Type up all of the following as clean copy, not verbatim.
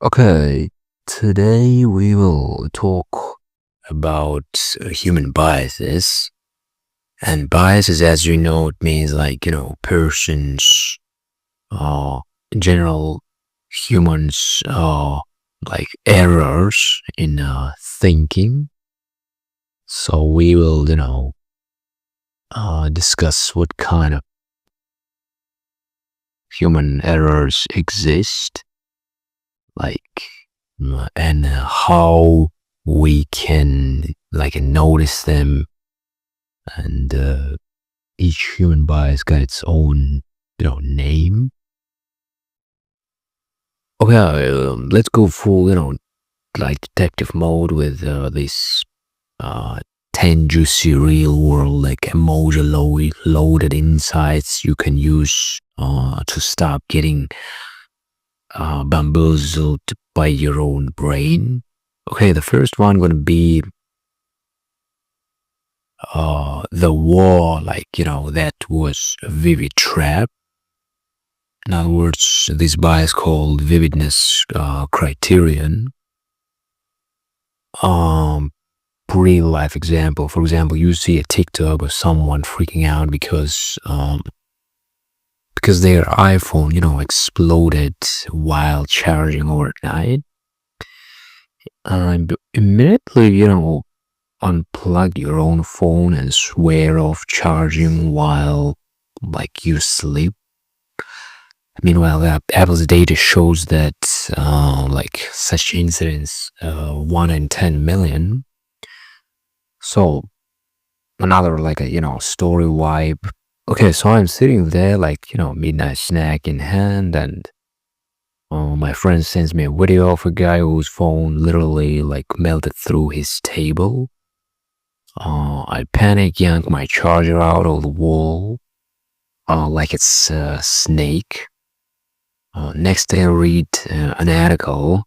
Okay, today we will talk about human biases. And biases, as you know, it means persons, uh, in general, humans, like errors in thinking. So we will, discuss what kind of human errors exist, like, and how we can notice them, and each human bias got its own name. Okay, let's go full detective mode with this uh 10 juicy real world emoji loaded insights you can use to stop getting bamboozled by your own brain. Okay, the first one gonna be the war, that was a vivid trap. In other words, this bias called vividness criterion. Um, Real life example. For example, you see a TikTok of someone freaking out because their iPhone, exploded while charging overnight. And immediately, unplug your own phone and swear off charging while you sleep. Meanwhile, Apple's data shows that such incidents 1 in 10 million. So another story vibe. Okay, so I'm sitting there midnight snack in hand, and my friend sends me a video of a guy whose phone literally melted through his table. I panic, yank my charger out of the wall, like it's a snake. Next day, I read an article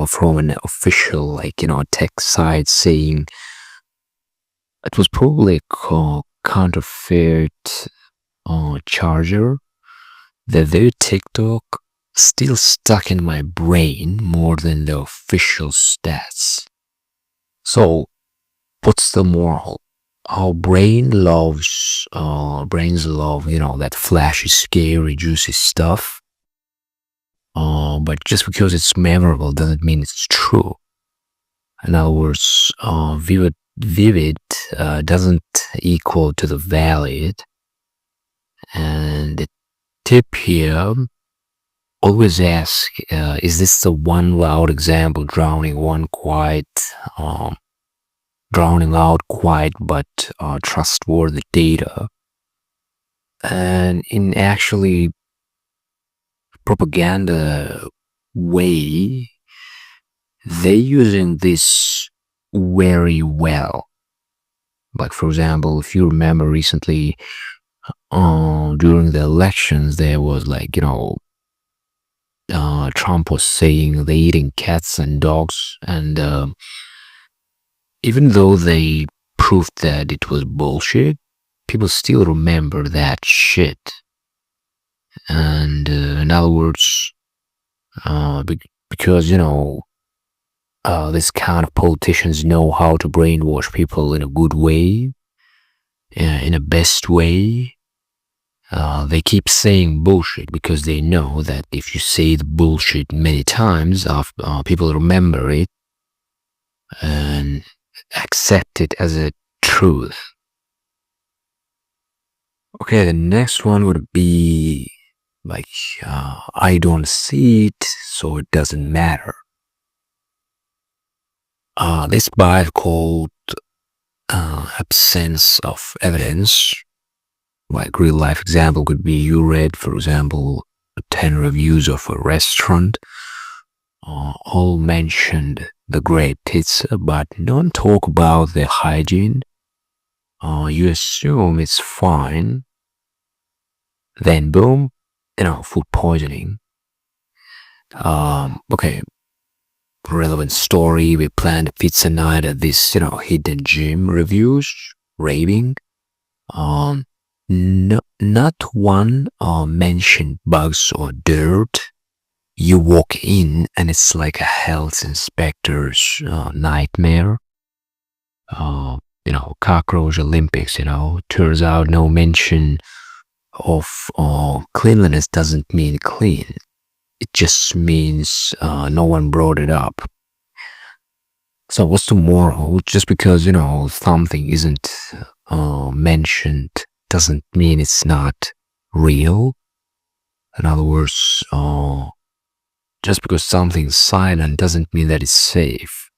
from an official, tech site saying it was probably a counterfeit charger. The very TikTok still stuck in my brain more than the official stats. So, what's the moral? Our brains love, that flashy, scary, juicy stuff. But just because it's memorable doesn't mean it's true. In other words, vivid doesn't equal to the valid. And the tip here, always ask, is this the one loud example drowning out quiet but trustworthy data? And in actually propaganda way, they're using this very well. Like, for example, if you remember recently, during the elections, there was Trump was saying they're eating cats and dogs, and even though they proved that it was bullshit, people still remember that shit. And in other words, because this kind of politicians know how to brainwash people in a good way, in a best way. They keep saying bullshit because they know that if you say the bullshit many times, people remember it and accept it as a truth. Okay, the next one would be I don't see it, so it doesn't matter. This bias called absence of evidence. Like, real life example could be you read, for example, 10 reviews of a restaurant, all mentioned the great pizza, but don't talk about the hygiene. You assume it's fine, then boom, food poisoning. Okay, relevant story. We planned a pizza night at this, hidden gym. Reviews, raving. Not one mentioned bugs or dirt. You walk in and it's like a health inspector's nightmare. Cockroach Olympics, turns out no mention of cleanliness doesn't mean clean. It just means no one brought it up. So what's the moral? Just because, something isn't mentioned doesn't mean it's not real. In other words, just because something's silent doesn't mean that it's safe.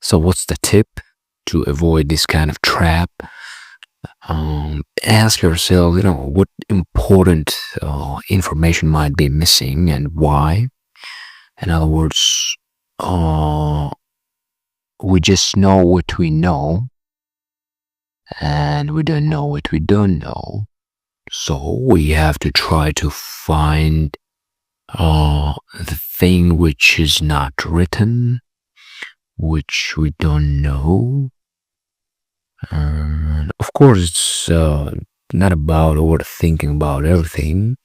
So what's the tip to avoid this kind of trap? Ask yourself, what important information might be missing and why. In other words, we just know what we know and we don't know what we don't know. So we have to try to find the thing which is not written, which we don't know. And of course, it's not about overthinking about everything,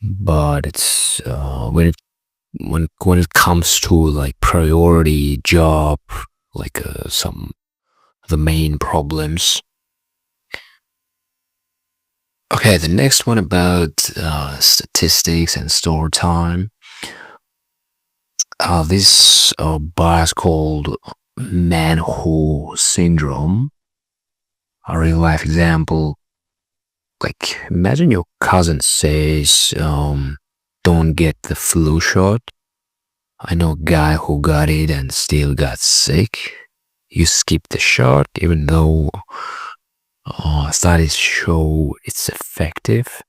but it's when it comes to like priority job, like the main problems. Okay, the next one about statistics and store time. This bias called man-who syndrome. A real life example, like imagine your cousin says, don't get the flu shot. I know a guy who got it and still got sick. You skip the shot even though studies show it's effective.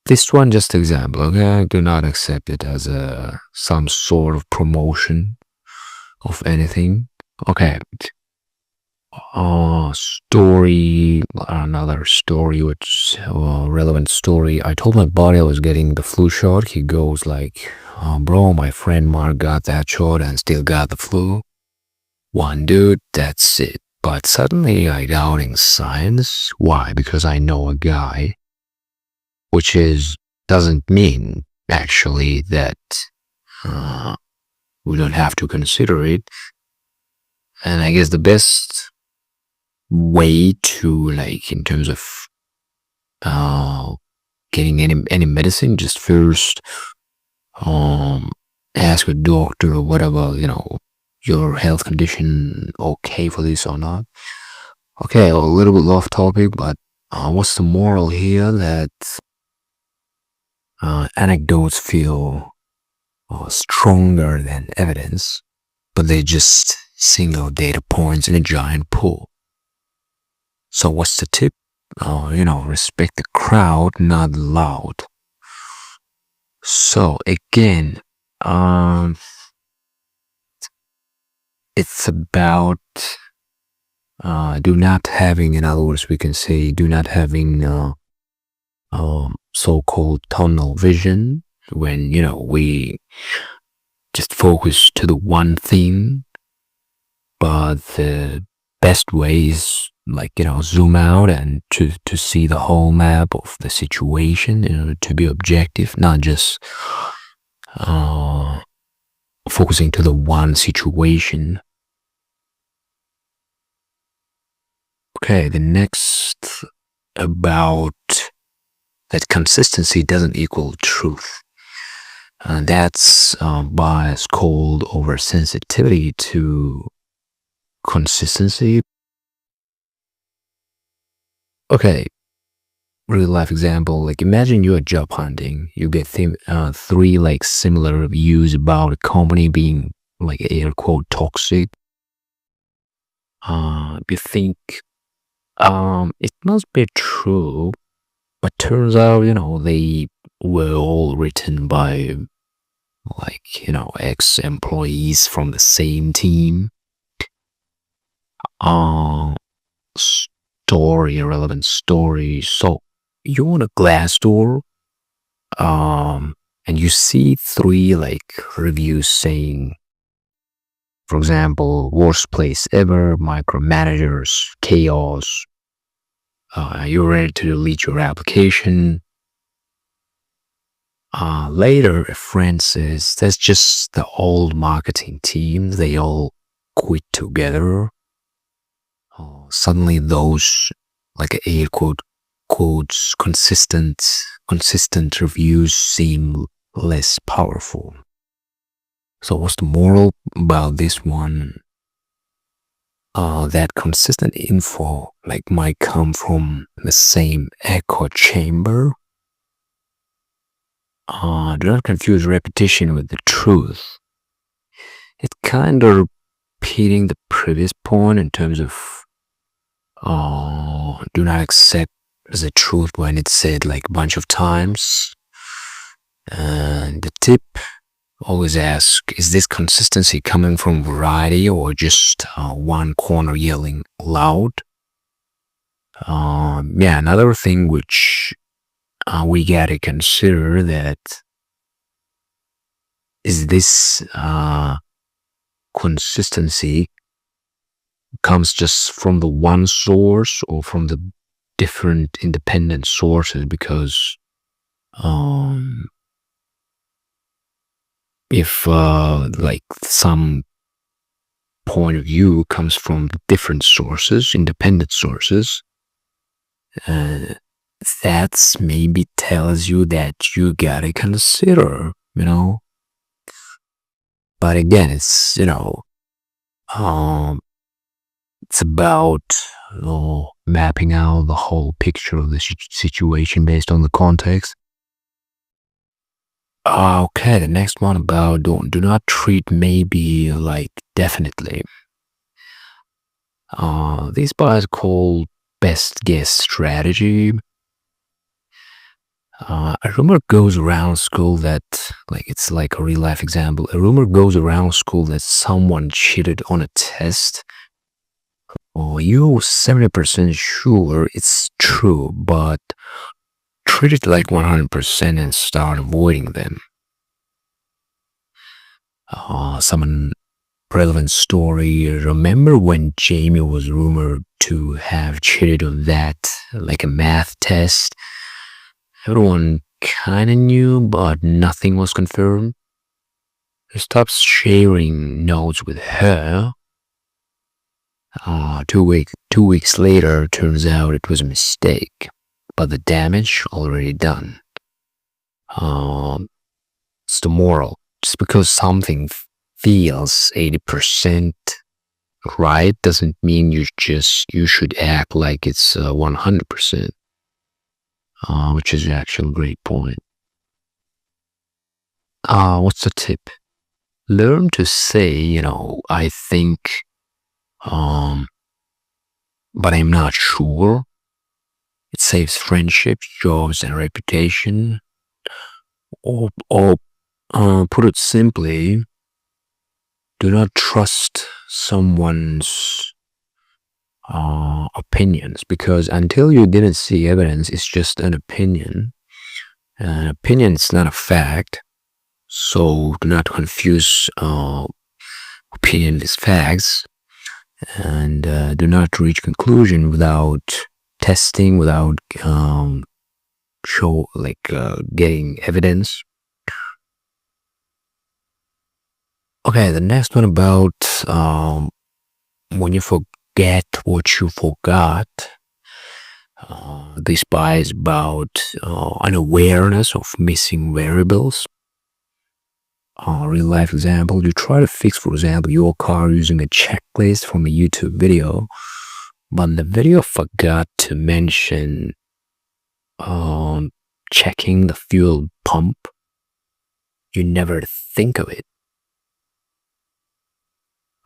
This one just example, okay? Do not accept it as some sort of promotion of anything. Okay. Another story, which relevant story. I told my buddy I was getting the flu shot. He goes like, bro, my friend Mark got that shot and still got the flu. One dude, that's it. But suddenly I doubting science. Why? Because I know a guy, which doesn't mean actually that we don't have to consider it. And I guess the best way to, like, in terms of getting any medicine, just first ask a doctor what about, your health condition okay for this or not. Okay, a little bit off topic, but what's the moral here? That anecdotes feel stronger than evidence, but they're just single data points in a giant pool. So what's the tip? Respect the crowd, not loud. So again, it's about do not having, in other words, we can say do not having so-called tunnel vision when, we just focus to the one thing, but the best way is like, zoom out and to see the whole map of the situation, to be objective, not just focusing to the one situation. Okay, the next about that consistency doesn't equal truth. That's bias called oversensitivity to consistency. Okay, real life example, like imagine you're job hunting, you get three like similar reviews about a company being like air quote toxic. You think it must be true, but turns out, they were all written by like, ex-employees from the same team. Relevant story. So you own a glass door, and you see three like reviews saying, for example, worst place ever, micromanagers, chaos. You're ready to delete your application. Later, a friend says that's just the old marketing team. They all quit together. Suddenly, those like air quotes consistent reviews seem less powerful. So, what's the moral about this one? That consistent info like might come from the same echo chamber. Do not confuse repetition with the truth. It's kind of repeating the previous point in terms of do not accept as a truth when it's said like a bunch of times. And the tip, always ask, is this consistency coming from variety or just one corner yelling loud? Another thing which we gotta consider that is this consistency comes just from the one source or from the different independent sources, because if like some point of view comes from different sources, independent sources, that's maybe tells you that you gotta consider, but again, it's it's about mapping out the whole picture of the situation based on the context. Okay, the next one about do not treat maybe like definitely. This part is called best guess strategy. A rumor goes around school that, like, it's like a real life example. A rumor goes around school that someone cheated on a test. You're 70% sure it's true, but treat it like 100% and start avoiding them. Some relevant story. Remember when Jamie was rumored to have cheated on that, like a math test? Everyone kind of knew, but nothing was confirmed. He stopped sharing notes with her. 2 weeks later, turns out it was a mistake, but the damage already done. It's the moral. Just because something feels 80% right doesn't mean you should act like it's 100%. Which is actually a great point. What's the tip? Learn to say, I think, but I'm not sure. It saves friendships, jobs, and reputation. Or put it simply, do not trust someone's opinions, because until you didn't see evidence, it's just an opinion. An opinion is not a fact, so do not confuse opinion with facts, and do not reach conclusion without testing, without getting evidence. Okay, the next one about when you forget what you forgot. This part is about an awareness of missing variables. Real life example, you try to fix, for example, your car using a checklist from a YouTube video, but the video forgot to mention checking the fuel pump. You never think of it.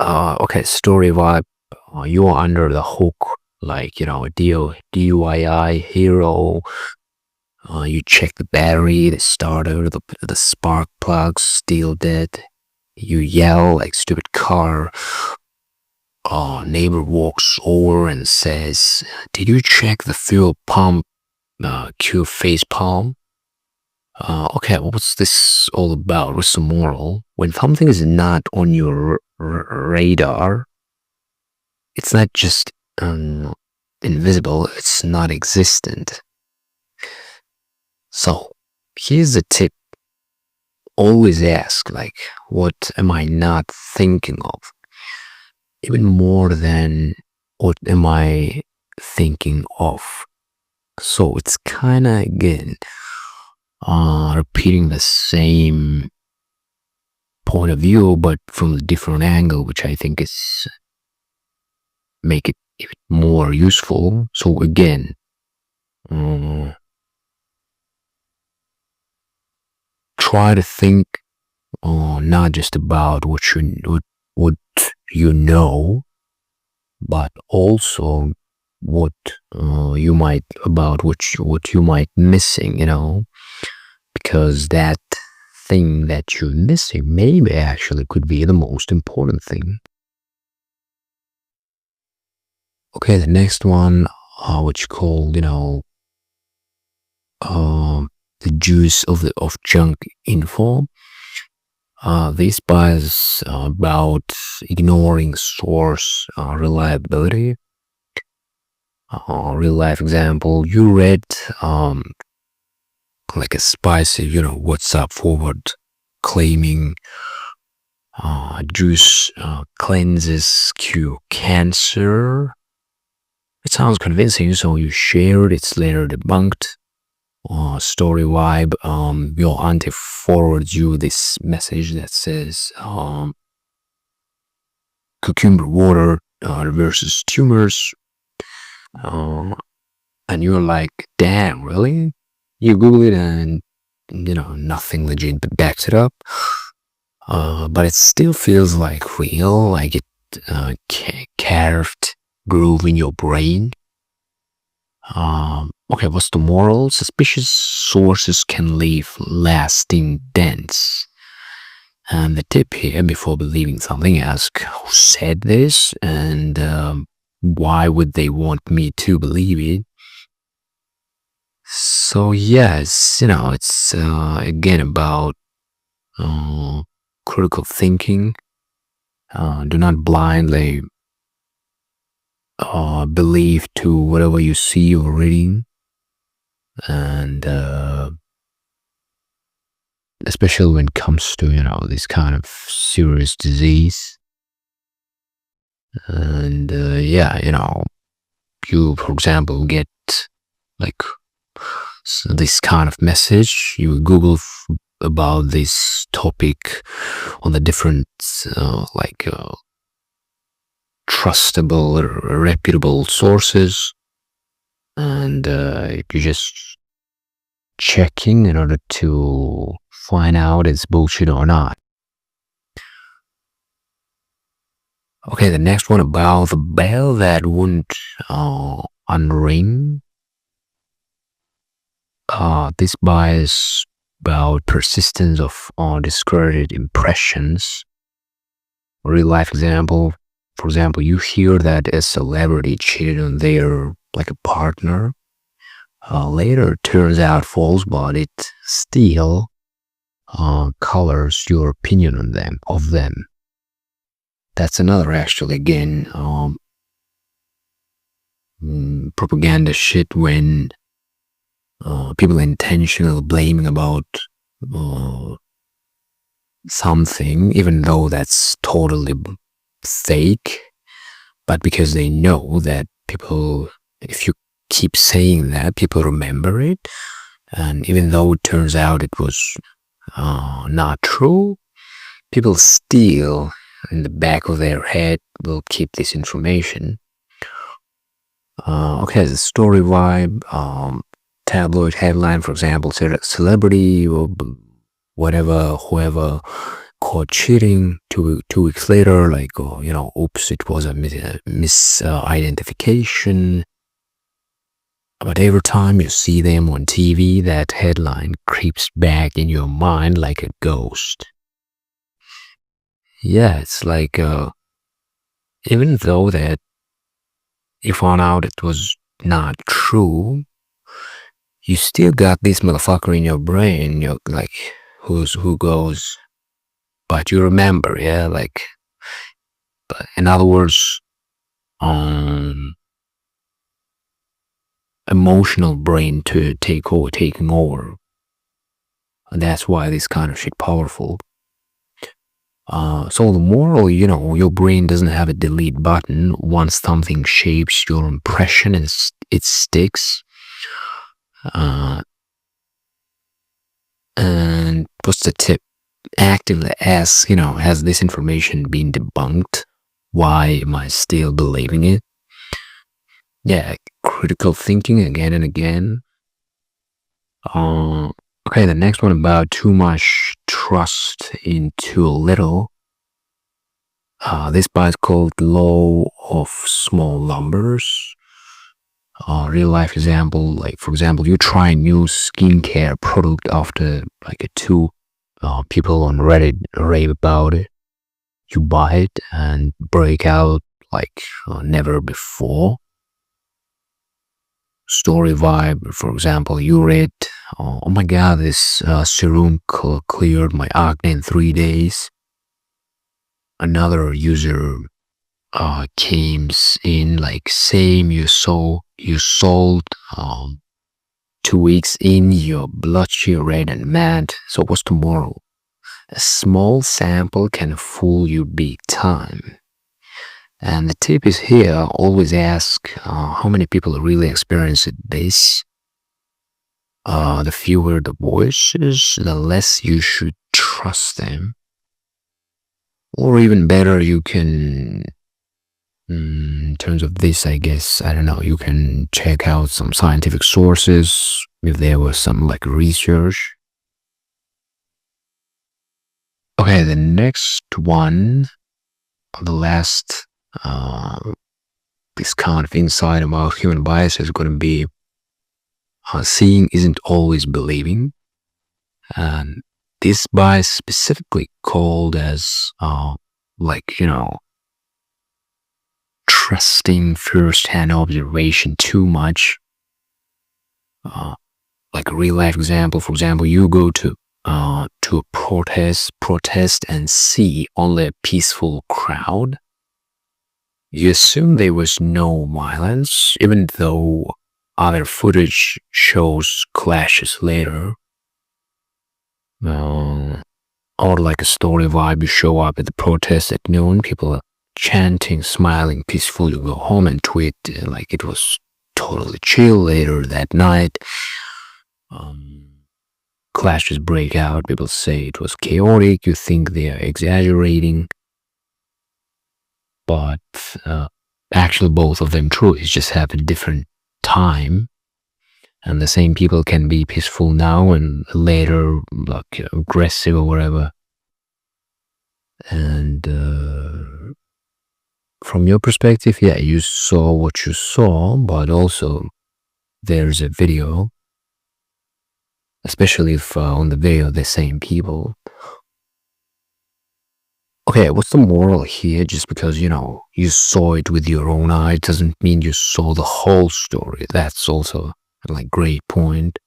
Okay, story vibe. You are under the hook, like, a DIY hero. You check the battery, the starter, the spark plugs still dead. You yell like stupid car. Neighbor walks over and says, "Did you check the fuel pump? Cue face palm." Okay, what's this all about? What's the moral? When something is not on your radar, it's not just invisible, it's not existent. So, here's the tip. always ask, like, what am I not thinking of? Even more than what am I thinking of? So it's kind of, again, repeating the same point of view, but from a different angle, which I think is make it even more useful. So again, try to think not just about what you know, but also what you might about what you might missing, because that thing that you're missing maybe actually could be the most important thing. Okay, the next one, which called the juice of junk info. This bias about ignoring source reliability. Real life example, you read like a spicy, WhatsApp forward claiming juice cleanses cure cancer. It sounds convincing, so you shared. It's later debunked. Story vibe. Your auntie forwards you this message that says cucumber water reverses tumors. And you're like, damn, really? You Google it and nothing legit backs it up. But it still feels like real, like it carved groove in your brain. Okay, what's the moral? Suspicious sources can leave lasting dents. And the tip here, before believing something, ask who said this and why would they want me to believe it? So yes, it's again about critical thinking. Do not blindly believe to whatever you see or reading, and especially when it comes to this kind of serious disease. And you, for example, get like this kind of message, you Google about this topic on the different trustable or reputable sources, and you just checking in order to find out it's bullshit or not. Okay, the next one about the bell that wouldn't unring. This bias about persistence of discredited impressions. Real life example. For example, you hear that a celebrity cheated on their a partner. Later it turns out false, but it still colors your opinion of them. That's another, actually, again, propaganda shit when people intentionally blaming about something, even though that's totally fake, but because they know that people, if you keep saying that, people remember it, and even though it turns out it was not true, people still in the back of their head will keep this information. Okay, the story vibe, tabloid headline, for example, celebrity or whoever caught cheating. Two weeks later, oops, it was a misidentification. But every time you see them on TV, that headline creeps back in your mind like a ghost. Yeah, it's like, even though that you found out it was not true, you still got this motherfucker in your brain. You're like, who goes, but you remember, yeah, but in other words, emotional brain to taking over. And that's why this kind of shit powerful. So the moral, your brain doesn't have a delete button. Once something shapes your impression and it sticks. And what's the tip? Actively ask, has this information been debunked? Why am I still believing it? Yeah, critical thinking again and again. Okay, the next one about too much trust in too little. This part is called law of small numbers. Real life example, like for example, you try a new skincare product after like two people on Reddit rave about it. You buy it and break out like never before. Story vibe, for example, you read, oh my god, this serum cleared my acne in 3 days. Another user came in like, same, you sold 2 weeks in, you're blotchy, red and mad. So what's tomorrow? A small sample can fool you big time. And the tip is here, always ask how many people really experience this. The fewer the voices, the less you should trust them. Or even better, you can, in terms of this, I guess, I don't know, you can check out some scientific sources if there was some like research. Okay, the next one, the last this kind of insight about human bias is going to be seeing isn't always believing. And this bias specifically called as trusting first-hand observation too much. Like a real life example, for example, you go to a protest and see only a peaceful crowd. You assume there was no violence, even though other footage shows clashes later. Or like a story vibe, you show up at the protest at noon, people are chanting, smiling, peaceful. You go home and tweet like it was totally chill later that night. Clashes break out, people say it was chaotic, you think they are exaggerating. But actually both of them true, it's just have a different time. And the same people can be peaceful now and later like aggressive or whatever. And from your perspective, yeah, you saw what you saw, but also there's a video, especially if on the video the same people. Okay, what's the moral here? Just because, you saw it with your own eye doesn't mean you saw the whole story. That's also like great point.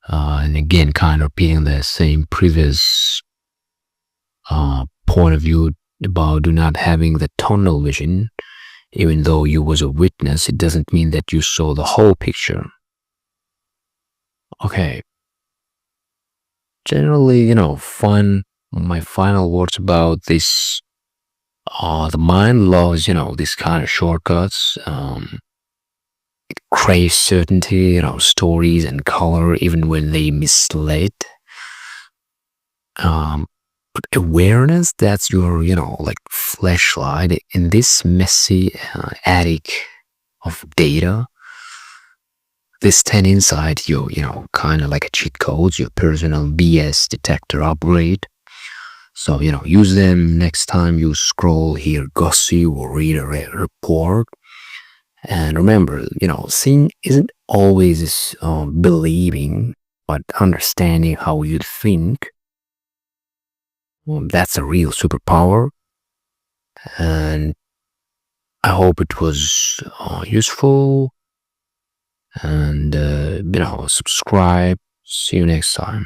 And again, kind of repeating the same previous point of view about do not having the tunnel vision. Even though you was a witness, it doesn't mean that you saw the whole picture. Okay. Generally, fun. My final words about this, the mind loves, this kind of shortcuts. It craves certainty, stories and color, even when they mislead. But awareness, that's your, like flashlight in this messy attic of data. This 10 inside you, kind of like a cheat code, your personal BS detector upgrade. So, use them next time you scroll, hear gossip, or read a report. And remember, seeing isn't always believing, but understanding how you think. Well, that's a real superpower. And I hope it was useful. And, subscribe. See you next time.